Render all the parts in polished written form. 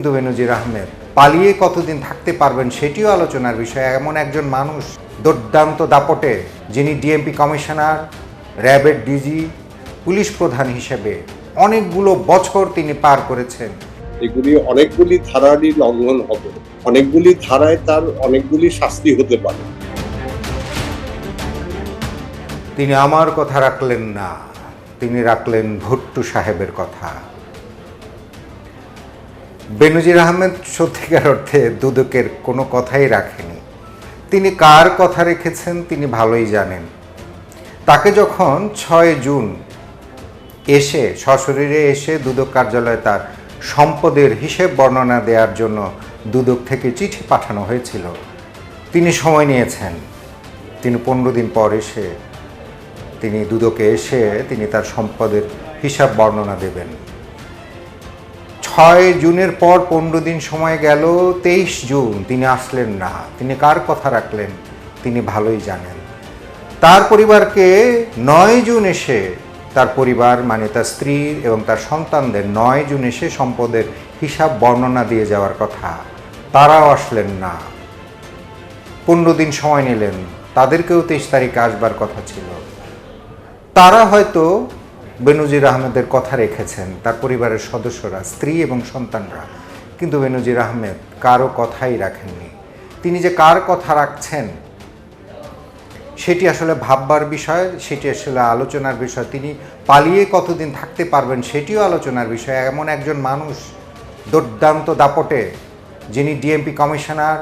কিন্তু বেনজির আহমেদ পালিয়ে কতদিন থাকতে পারবেন সেটিও আলোচনার বিষয়। এমন একজন মানুষ দুর্দান্ত দাপটে, যিনি ডিএমপি কমিশনার, র্যাবের ডিজি, পুলিশ প্রধান হিসেবে অনেকগুলো বছর তিনি পার করেছেন। এগুলি অনেকগুলি ধারারই লঙ্ঘন হবে, অনেকগুলি ধারায় তার অনেকগুলি শাস্তি হতে পারে। তিনি আমার কথা রাখলেন না, তিনি রাখলেন ভুট্টু সাহেবের কথা। বেনজির আহমেদ সত্যিকার অর্থে দুদকের কোনো কথাই রাখেনি। তিনি কার কথা রেখেছেন তিনি ভালোই জানেন। তাকে যখন 6 জুন এসে সশরীরে এসে দুদক কার্যালয়ে তার সম্পদের হিসেব বর্ণনা দেওয়ার জন্য দুদক থেকে চিঠি পাঠানো হয়েছিল, তিনি সময় নিয়েছেন। তিনি 15 দিন পর এসে তিনি দুদকে এসে তিনি তার সম্পদের হিসাব বর্ণনা দেবেন। 6 জুনের পর 15 দিন সময় গেল, 23 জুন তিনি আসলেন না। তিনি কার কথা রাখলেন তিনি ভালোই জানেন। তার পরিবারকে 9 জুন এসে তার পরিবার মানে তার স্ত্রী এবং তার সন্তানদের 9 জুন এসে সম্পদের হিসাব বর্ণনা দিয়ে যাওয়ার কথা, তারাও আসলেন না। 15 দিন সময় নিলেন, তাদেরকেও 23 তারিখে আসবার কথা ছিল। তারা হয়তো বেনজির আহমেদের কথা রেখেছেন, তার পরিবারের সদস্যরা, স্ত্রী এবং সন্তানরা, কিন্তু বেনজির আহমেদ কারো কথাই রাখেননি। তিনি যে কার কথা রাখছেন সেটি আসলে ভাববার বিষয়, সেটি আসলে আলোচনার বিষয়। তিনি পালিয়ে কতদিন থাকতে পারবেন সেটিও আলোচনার বিষয়। এমন একজন মানুষ দুর্দান্ত দাপটে, যিনি ডিএমপি কমিশনার,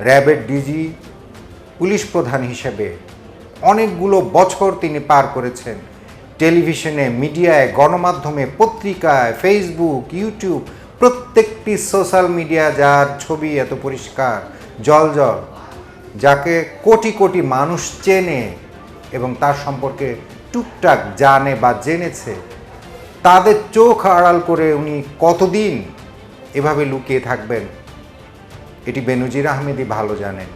র্যাবের ডিজি, পুলিশ প্রধান হিসেবে অনেকগুলো বছর তিনি পার করেছেন। টেলিভিশনে, মিডিয়ায়, গণমাধ্যমে, পত্রিকায়, ফেসবুক, ইউটিউব, প্রত্যেকটি সোশ্যাল মিডিয়া, যার ছবি এত পরিষ্কার জল, যাকে কোটি কোটি মানুষ চেনে এবং তার সম্পর্কে টুকটাক জানে বা জেনেছে, তাদের চোখ আড়াল করে উনি কতদিন এভাবে লুকিয়ে থাকবেন এটি বেনজির আহমেদই ভালো জানেন।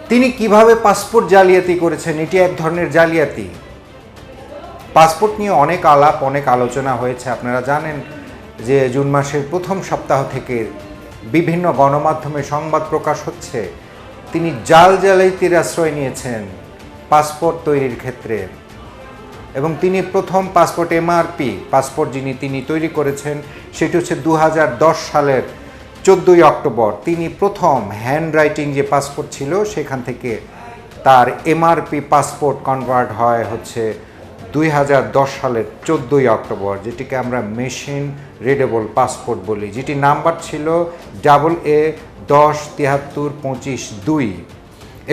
তিনি কিভাবে পাসপোর্ট জালিয়াতি করেছেন, এটি এক ধরনের জালিয়াতি। পাসপোর্ট নিয়ে অনেক আলাপ, অনেক আলোচনা হয়েছে। আপনারা জানেন যে জুন মাসের প্রথম সপ্তাহ থেকে বিভিন্ন গণমাধ্যমে সংবাদ প্রকাশ হচ্ছে তিনি জালিয়াতির আশ্রয় নিয়েছেন পাসপোর্ট তৈরির ক্ষেত্রে। এবং তিনি প্রথম পাসপোর্ট এমআরপি পাসপোর্ট তিনি তৈরি করেছেন সেটি হচ্ছে 2010 সালের 14 অক্টোবর। তিনি প্রথম হ্যান্ড রাইটিং যে পাসপোর্ট ছিল সেখান থেকে তার এমআরপি পাসপোর্ট কনভার্ট হয় হচ্ছে 2010 সালের 14 অক্টোবর, যেটিকে আমরা মেশিন রিডেবল পাসপোর্ট বলি, যেটি নাম্বার ছিল AA107325-2।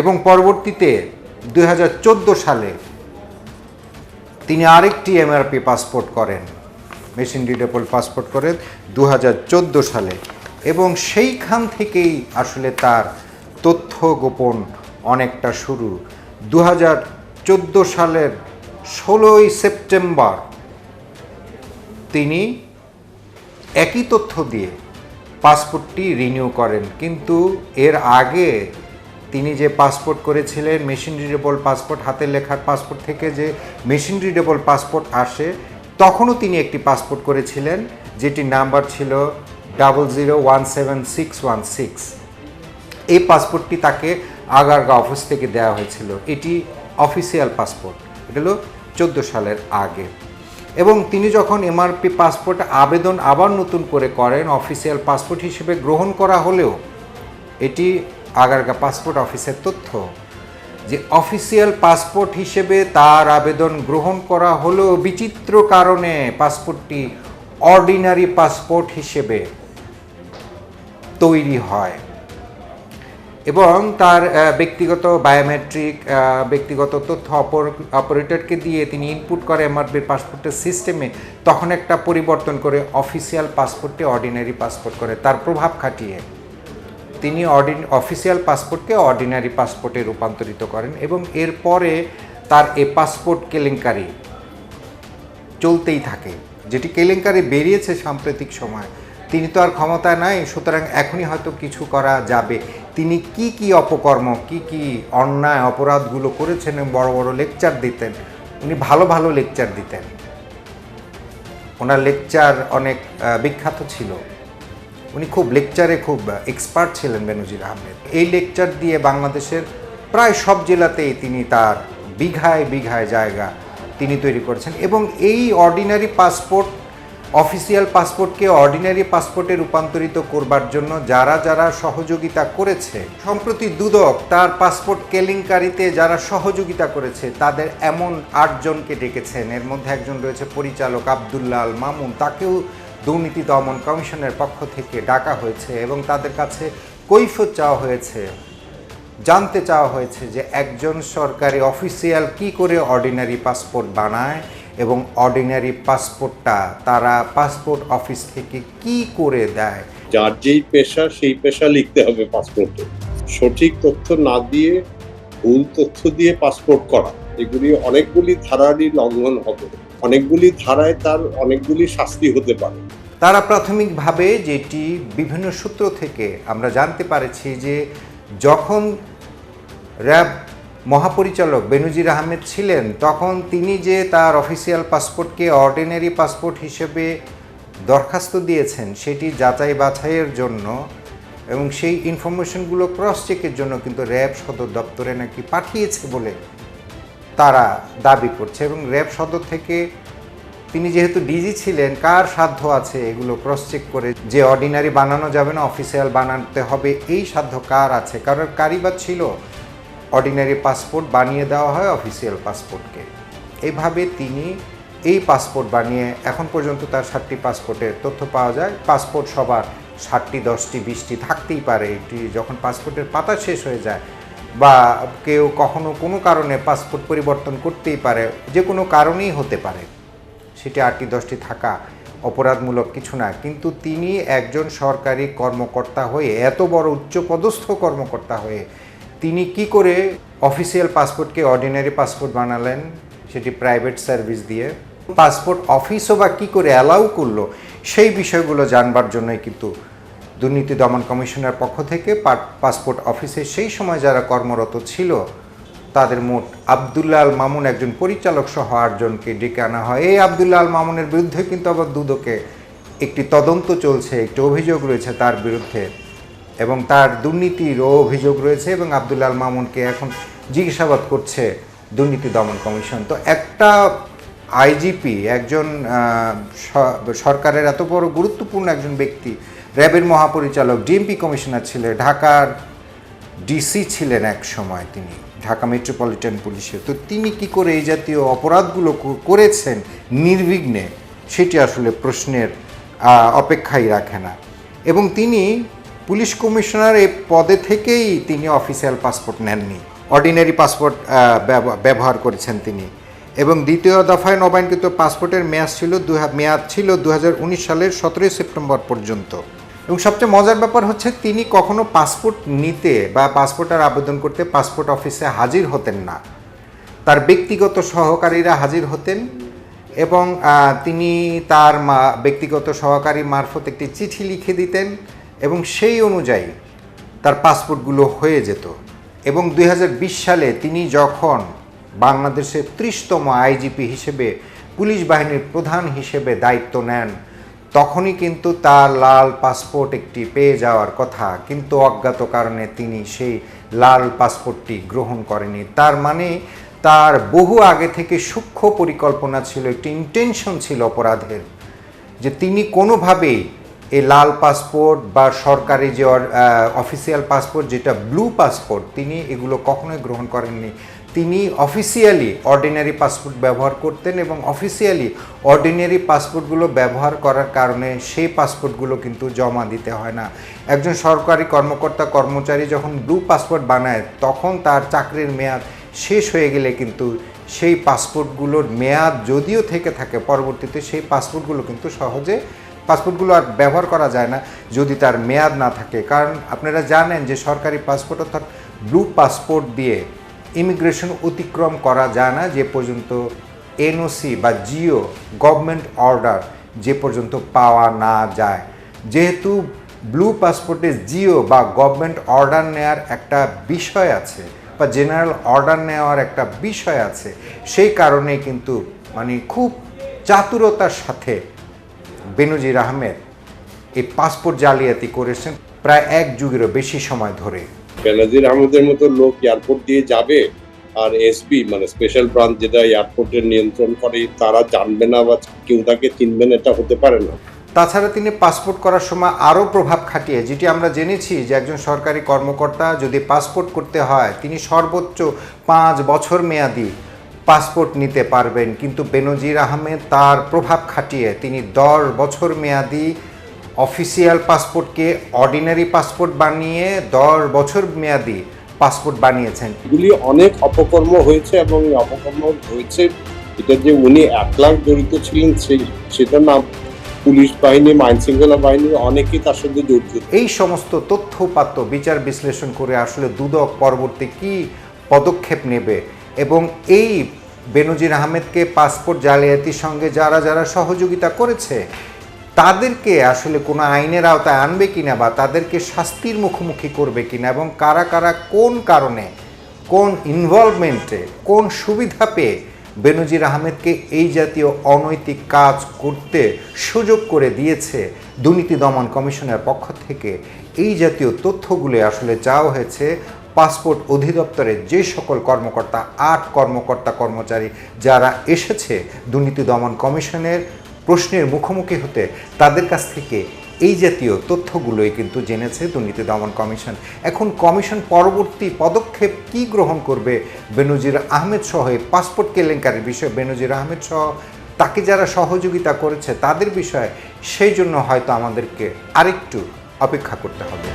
এবং পরবর্তীতে 2014 সালে তিনি আরেকটি এমআরপি পাসপোর্ট করেন, মেশিন রিডেবল পাসপোর্ট করেন 2014 সালে। এবং সেইখান থেকেই আসলে তার তথ্য গোপন অনেকটা শুরু। 2014 সালের 16 সেপ্টেম্বর তিনি একই তথ্য দিয়ে পাসপোর্টটি রিনিউ করেন। কিন্তু এর আগে তিনি যে পাসপোর্ট করেছিলেন, মেশিন রিডেবল পাসপোর্ট, হাতের লেখার পাসপোর্ট থেকে যে মেশিন রিডেবল পাসপোর্ট আসে, তখনও তিনি একটি পাসপোর্ট করেছিলেন যেটির নাম্বার ছিল 00171616। এই পাসপোর্টটি তাকে আগারগাঁও অফিস থেকে দেওয়া হয়েছিল। এটি অফিসিয়াল পাসপোর্ট, এটা হলো 14 সালের আগে। এবং তিনি যখন এমআরপি পাসপোর্ট আবেদন আবার নতুন করে করেন, অফিসিয়াল পাসপোর্ট হিসেবে গ্রহণ করা হলেও এটি আগারগাঁও পাসপোর্ট অফিসের তথ্য যে অফিসিয়াল পাসপোর্ট হিসেবে তার আবেদন গ্রহণ করা হলেও বিচিত্র কারণে পাসপোর্টটি অর্ডিনারি পাসপোর্ট হিসেবে তৈরি হয় এবং তার ব্যক্তিগত বায়োমেট্রিক, ব্যক্তিগত তথ্য অপারেটরকে দিয়ে তিনি ইনপুট করে এমআরপির পাসপোর্টের সিস্টেমে, তখন একটা পরিবর্তন করে অফিসিয়াল পাসপোর্টে অর্ডিনারি পাসপোর্ট করে। তার প্রভাব খাটিয়ে তিনি অফিসিয়াল পাসপোর্টকে অর্ডিনারি পাসপোর্টে রূপান্তরিত করেন এবং এরপরে তার এই পাসপোর্ট কেলেঙ্কারি চলতেই থাকে, যেটি কেলেঙ্কারি বেরিয়েছে সাম্প্রতিক সময়। তিনি তো আর ক্ষমতায় নাই, সুতরাং এখনই হয়তো কিছু করা যাবে। তিনি কি অপকর্ম, কি অন্যায় অপরাধগুলো করেছেন, বড় বড় লেকচার দিতেন। উনি ভালো লেকচার দিতেন, ওনার লেকচার অনেক বিখ্যাত ছিল। উনি খুব লেকচারে খুব এক্সপার্ট ছিলেন বেনজির আহমেদ। এই লেকচার দিয়ে বাংলাদেশের প্রায় সব জেলাতেই তিনি তার বিঘায় বিঘায় জায়গা তিনি তৈরি করেছেন এবং এই অর্ডিনারি পাসপোর্ট অফিসিয়াল পাসপোর্টকে অর্ডিনারি পাসপোর্টে রূপান্তরিত করবার জন্য যারা যারা সহযোগিতা করেছে, সম্প্রতি দুদক তার পাসপোর্ট কেলেঙ্কারিতে যারা সহযোগিতা করেছে তাদের এমন 8 জনকে ডেকেছেন। এর মধ্যে একজন রয়েছে পরিচালক আব্দুল্লাহ আল মামুন, তাকেও দুর্নীতি দমন কমিশনের পক্ষ থেকে ডাকা হয়েছে এবং তাদের কাছে কৈফিয়ত চাওয়া হয়েছে, জানতে চাওয়া হয়েছে যে একজন সরকারি অফিসিয়াল কি করে অর্ডিনারি পাসপোর্ট বানায় এবং অর্ডিনারি পাসপোর্টটা তারা পাসপোর্ট অফিস থেকে কি করে দেয়। যার যেই পেশা সেই পেশা লিখতে হবে পাসপোর্টে। সঠিক তথ্য না দিয়ে ভুল তথ্য দিয়ে পাসপোর্ট করা, এগুলি অনেকগুলি ধারারই লঙ্ঘন হবে, অনেকগুলি ধারায় তার অনেকগুলি শাস্তি হতে পারে। তারা প্রাথমিকভাবে যেটি বিভিন্ন সূত্র থেকে আমরা জানতে পারছি যে যখন র্যাব মহাপরিচালক বেনজির আহমেদ ছিলেন তখন তিনি যে তার অফিসিয়াল পাসপোর্টকে অর্ডিনারি পাসপোর্ট হিসেবে দরখাস্ত দিয়েছেন সেটি যাচাই বাছাইয়ের জন্য এবং সেই ইনফরমেশনগুলো ক্রস চেকের জন্য কিন্তু র্যাব সদর দপ্তরে নাকি পাঠিয়েছে বলে তারা দাবি করছে এবং র্যাব সদর থেকে তিনি যেহেতু ডিজি ছিলেন, কার সাধ্য আছে এগুলো ক্রস চেক করে যে অর্ডিনারি বানানো যাবে না অফিসিয়াল বানাতে হবে, এই সাধ্য কার আছে? কারণ কারিবা ছিল অর্ডিনারি পাসপোর্ট বানিয়ে দেওয়া হয় অফিসিয়াল পাসপোর্টকে। এইভাবে তিনি এই পাসপোর্ট বানিয়ে এখন পর্যন্ত তার 7টি পাসপোর্টের তথ্য পাওয়া যায়। পাসপোর্ট সবার 7টি 10টি 20টি থাকতেই পারে। এটি যখন পাসপোর্টের পাতা শেষ হয়ে যায় বা কেউ কখনো কোনো কারণে পাসপোর্ট পরিবর্তন করতেই পারে, যে কোনো কারণেই হতে পারে, সেটি 8টি 10টি থাকা অপরাধমূলক কিছু না। কিন্তু তিনি একজন সরকারি কর্মকর্তা হয়ে, এত বড় উচ্চপদস্থ কর্মকর্তা হয়ে তিনি কি করে অফিসিয়াল পাসপোর্টকে অর্ডিনারি পাসপোর্ট বানালেন, সেটি প্রাইভেট সার্ভিস দিয়ে? পাসপোর্ট অফিসও বা কী করে অ্যালাউ করলো, সেই বিষয়গুলো জানবার জন্যই কিন্তু দুর্নীতি দমন কমিশনের পক্ষ থেকে পাসপোর্ট অফিসে সেই সময় যারা কর্মরত ছিল তাদের মোট আব্দুল্লাহ আল মামুন একজন পরিচালক সহ 8 জনকে ডেকে আনা হয়। এই আব্দুল্লাহ আল মামুনের বিরুদ্ধে কিন্তু আবার দুদকে একটি তদন্ত চলছে, একটি অভিযোগ রয়েছে তার বিরুদ্ধে এবং তার দুর্নীতিরও অভিযোগ রয়েছে এবং আব্দুল্লাহ আল মামুনকে এখন জিজ্ঞাসাবাদ করছে দুর্নীতি দমন কমিশন। তো একটা আইজিপি, একজন সরকারের এত বড় গুরুত্বপূর্ণ একজন ব্যক্তি, র্যাবের মহাপরিচালক, ডিএমপি কমিশনার ছিলেন, ঢাকার ডিসি ছিলেন এক সময় তিনি ঢাকা মেট্রোপলিটন পুলিশে, তো তিনি কি করে এই জাতীয় অপরাধগুলো করেছেন নির্বিঘ্নে, সেটি আসলে প্রশ্নের অপেক্ষাই রাখে না। এবং তিনি পুলিশ কমিশনার এই পদে থেকেই তিনি অফিসিয়াল পাসপোর্ট নেননি, অর্ডিনারি পাসপোর্ট ব্যবহার করেছেন তিনি। এবং দ্বিতীয় দফায় নবায়নকৃত পাসপোর্টের মেয়াদ ছিল 2019 সালের 17 সেপ্টেম্বর পর্যন্ত। এবং সবচেয়ে মজার ব্যাপার হচ্ছে তিনি কখনো পাসপোর্ট নিতে বা পাসপোর্টের আবেদন করতে পাসপোর্ট অফিসে হাজির হতেন না, তার ব্যক্তিগত সহকারীরা হাজির হতেন এবং তিনি তার ব্যক্তিগত সহকারী মারফত একটি চিঠি লিখে দিতেন এবং সেই অনুযায়ী তার পাসপোর্টগুলো হয়ে যেত। এবং 2020 সালে তিনি যখন বাংলাদেশের 30তম আইজিপি হিসেবে পুলিশ বাহিনীর প্রধান হিসেবে দায়িত্ব নেন তখনই কিন্তু তার লাল পাসপোর্ট একটি পেয়ে যাওয়ার কথা, কিন্তু অজ্ঞাত কারণে তিনি সেই লাল পাসপোর্টটি গ্রহণ করেনি। তার মানে তার বহু আগে থেকে সূক্ষ্ম পরিকল্পনা ছিল, একটি ইন্টেনশন ছিল অপরাধের, যে তিনি কোনোভাবেই এই লাল পাসপোর্ট বা সরকারি যে অফিসিয়াল পাসপোর্ট যেটা ব্লু পাসপোর্ট, তিনি এগুলো কখনোই গ্রহণ করেননি। তিনি অফিসিয়ালি অর্ডিনারি পাসপোর্ট ব্যবহার করতেন এবং অফিসিয়ালি অর্ডিনারি পাসপোর্টগুলো ব্যবহার করার কারণে সেই পাসপোর্টগুলো কিন্তু জমা দিতে হয় না। একজন সরকারি কর্মচারী যখন ব্লু পাসপোর্ট বানায় তখন তার চাকরির মেয়াদ শেষ হয়ে গেলে কিন্তু সেই পাসপোর্টগুলোর মেয়াদ যদিও থেকে থাকে, পরবর্তীতে সেই পাসপোর্টগুলো কিন্তু সহজে পাসপোর্টগুলো আর ব্যবহার করা যায় না যদি তার মেয়াদ না থাকে। কারণ আপনারা জানেন যে সরকারি পাসপোর্ট অর্থাৎ ব্লু পাসপোর্ট দিয়ে ইমিগ্রেশন অতিক্রম করা যায় না যে পর্যন্ত এনওসি বা জিও গভর্নমেন্ট অর্ডার যে পর্যন্ত পাওয়া না যায়। যেহেতু ব্লু পাসপোর্টে জিও বা গভর্নমেন্ট অর্ডার নেওয়ার একটা বিষয় আছে বা জেনারেল অর্ডার নেওয়ার একটা বিষয় আছে, সেই কারণে কিন্তু খুব চাতুরতার সাথে বেনজির আহমেদ এই পাসপোর্ট জালিয়াতি করেছেন প্রায় 1 যুগেরও বেশি সময় ধরে। বেনজির আহমেদের মতো লোক এয়ারপোর্ট দিয়ে যাবে, আর এসপি মানে স্পেশাল ব্রাঞ্চ যেটা এয়ারপোর্টের নিয়ন্ত্রণ করে তারা জানবে না বা কেউ তাকে চিনবে না, এটা হতে পারে না। তাছাড়া তিনি পাসপোর্ট করার সময় আরও প্রভাব খাটিয়ে, যেটি আমরা জেনেছি যে একজন সরকারি কর্মকর্তা যদি পাসপোর্ট করতে হয় তিনি সর্বোচ্চ 5 বছর মেয়াদি পাসপোর্ট নিতে পারবেন, কিন্তু বেনজির আহমেদ তার প্রভাব খাটিয়ে তিনি 10 বছর মেয়াদি অফিসিয়াল পাসপোর্টকে অর্ডিনারি পাসপোর্ট বানিয়ে 10 বছর মেয়াদি পাসপোর্ট বানিয়েছেন। এগুলি অনেক অপকর্ম হয়েছে এবং এই অপকর্ম হয়েছে এটা যে উনি 1 লাখ জড়িত ছিলেন সেটা না, পুলিশ বাহিনী, আইন শৃঙ্খলা বাহিনী অনেকেই তার সাথে জড়িত। এই সমস্ত তথ্য উপাত্ত বিচার বিশ্লেষণ করে আসলে দুদক পরবর্তী কী পদক্ষেপ নেবে এবং এই বেনজির আহমেদকে পাসপোর্ট জালিয়াতির সঙ্গে যারা যারা সহযোগিতা করেছে তাদেরকে আসলে কোনো আইনের আওতায় আনবে কিনা বা তাদেরকে শাস্তির মুখোমুখি করবে কিনা এবং কারা কারা কোন কারণে কোন ইনভলভমেন্টে কোন সুবিধা পেয়ে বেনজির আহমেদকে এই জাতীয় অনৈতিক কাজ করতে সুযোগ করে দিয়েছে দুর্নীতি দমন কমিশনের পক্ষ থেকে, এই জাতীয় তথ্যগুলো আসলে চাওয়া হয়েছে পাসপোর্ট অধিদপ্তরের যে সকল কর্মকর্তা 8 কর্মকর্তা কর্মচারী যারা এসেছে দুর্নীতি দমন কমিশনের প্রশ্নের মুখোমুখি হতে, তাদের কাছ থেকে এই জাতীয় তথ্যগুলোই কিন্তু জেনেছে দুর্নীতি দমন কমিশন। এখন কমিশন পরবর্তী পদক্ষেপ কি গ্রহণ করবে বেনজির আহমেদ সহ এই পাসপোর্ট কেলেঙ্কারির বিষয়ে, বেনজির আহমেদ সহ তাকে যারা সহযোগিতা করেছে তাদের বিষয়ে, সেই জন্য হয়তো আমাদেরকে আরেকটু অপেক্ষা করতে হবে।